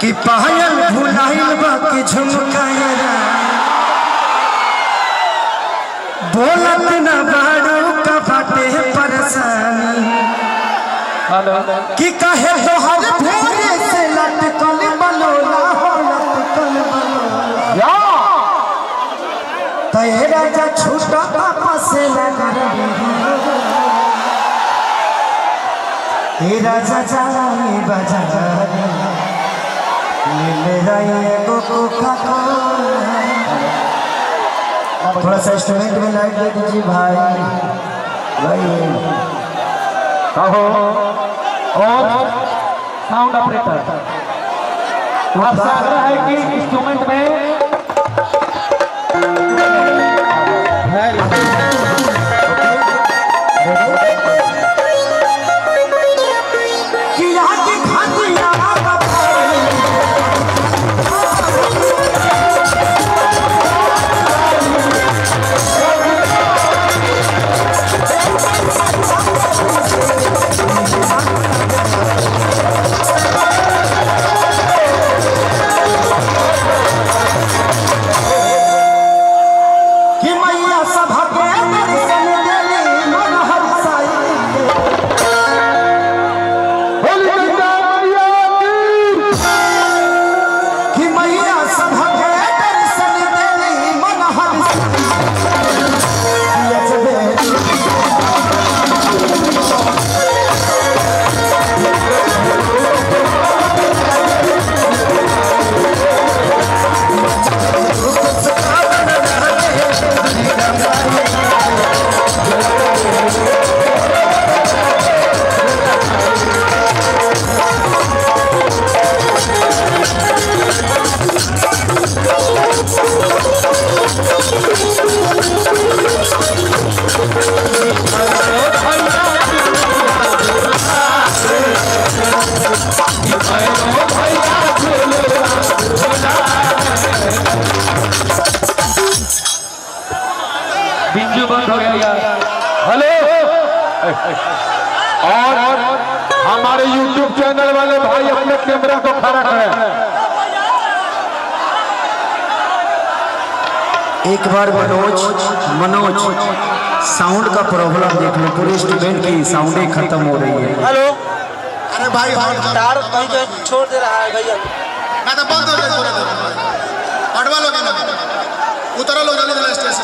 कि पायल भुलाइल बा कि झुमकाया बोलत न बाड़ू का बाटे परेशानी कि कहे तोहर भोरे से लटकल बलोला हो लटकल बलोला तेरा जा छूटा पापा से लगा तेरा जा जाए बाजार मेरा ये कोका थोड़ा सा इंस्ट्रूमेंट में लाइट दे दीजिए भाई कहो और साउंड ऑपरेटर आपसे आग्रह है कि इंस्ट्रूमेंट में बिंजू बंद हो गया यार। हेलो और हमारे YouTube चैनल वाले भाई अपने कैमरा को खड़ा करें। एक बार मनोज साउंड का प्रॉब्लम देख लो, पूरे स्टूडेंट की साउंड ही खत्म हो रही है। हेलो अरे भाई तार कहीं तो छोड़ दे रहा है भैया। मैं तो बंद हो गया हटवा लो ना उतरा लो जल्दी जल्दी स्टेज से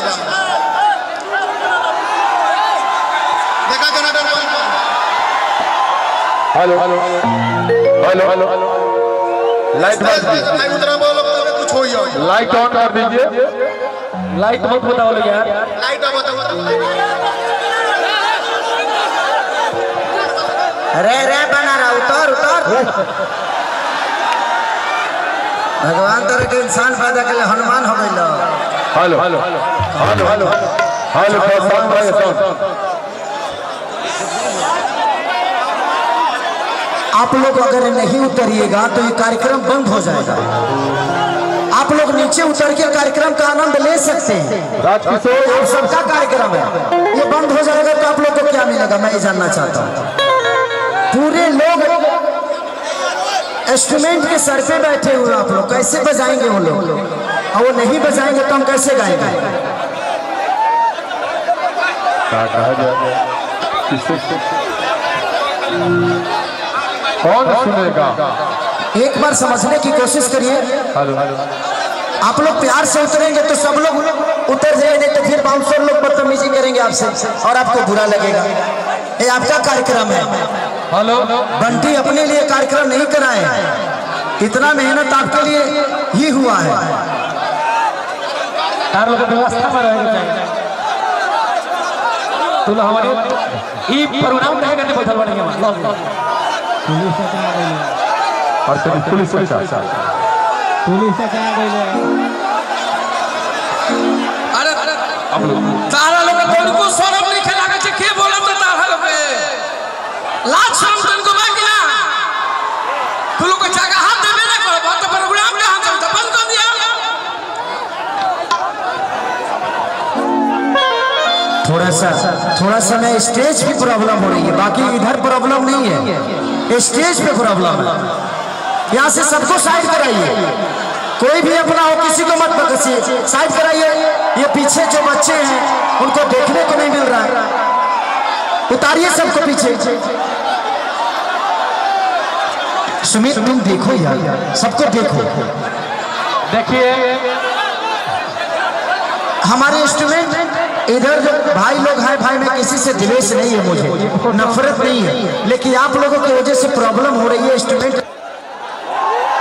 देखा जनरेटर बंद। Hello hello hello hello light मैं उतरा बोलो तो कुछ हो ही हो। लाइट ऑन कर दीजिए। लाइट मत बताओ यार। लाइट ऑन बताओ। रे बना रहा उतर भगवान तरह के इंसान पैदा के लिए हनुमान हो गई। Hello hello hello hello hello आप लोग अगर नहीं उतरिएगा तो ये कार्यक्रम बंद हो जाएगा। आप लोग नीचे उतर के कार्यक्रम का आनंद ले सकते हैं। राजकिशोर आप सबका कार्यक्रम है, ये बंद हो जाएगा तो आप लोग को क्या मिलेगा मैं ये जानना चाहता हूँ। पूरे लोग इंस्ट्रूमेंट के सर पे बैठे हुए, आप लोग कैसे बजाएंगे वो लोग? और वो नहीं बजाएंगे तो हम कैसे गाएंगे? कौन सुनेगा? एक बार समझने की कोशिश करिए। आप लोग प्यार से उतरेंगे तो सब लोग उतर जाएंगे, तो फिर बाउंसर लोग बदतमीजी करेंगे आपसे और आपको बुरा लगेगा। ये आपका कार्यक्रम है। हेलो बंटी अपने लिए कार्यक्रम नहीं कराए, इतना मेहनत आपके लिए ही हुआ है। व्यवस्था में रहेगा तो हमारे ई प्रोग्राम रहेगा तो बैठल बनेंगे और पुलिस से अरे तारा लोग को शर्म नहीं खेला के बोला तो तारा लोग लाज शर्म तुमको बाकी ना तू लोग को जगह हाथ देवे ना करो तो प्रोग्राम का हाथ तो बंद कर दिया। थोड़ा सा मैं स्टेज की प्रॉब्लम हो रही है, बाकी इधर प्रॉब्लम स्टेज पे प्रॉब्लम है। यहाँ से सबको साइड कराइए, कोई भी अपना हो किसी को मत बकसिए, साइड कराइए। ये पीछे जो बच्चे हैं उनको देखने को नहीं मिल रहा है, उतारिए सबको पीछे। सुमित तुम देखो यार, सबको देखो। देखिए हमारे इंस्ट्रूमेंट इधर जो भाई लोग हैं, भाई में किसी से द्वेष नहीं है, मुझे नफरत नहीं है, लेकिन आप लोगों की वजह से प्रॉब्लम हो रही है। इंस्ट्रूमेंट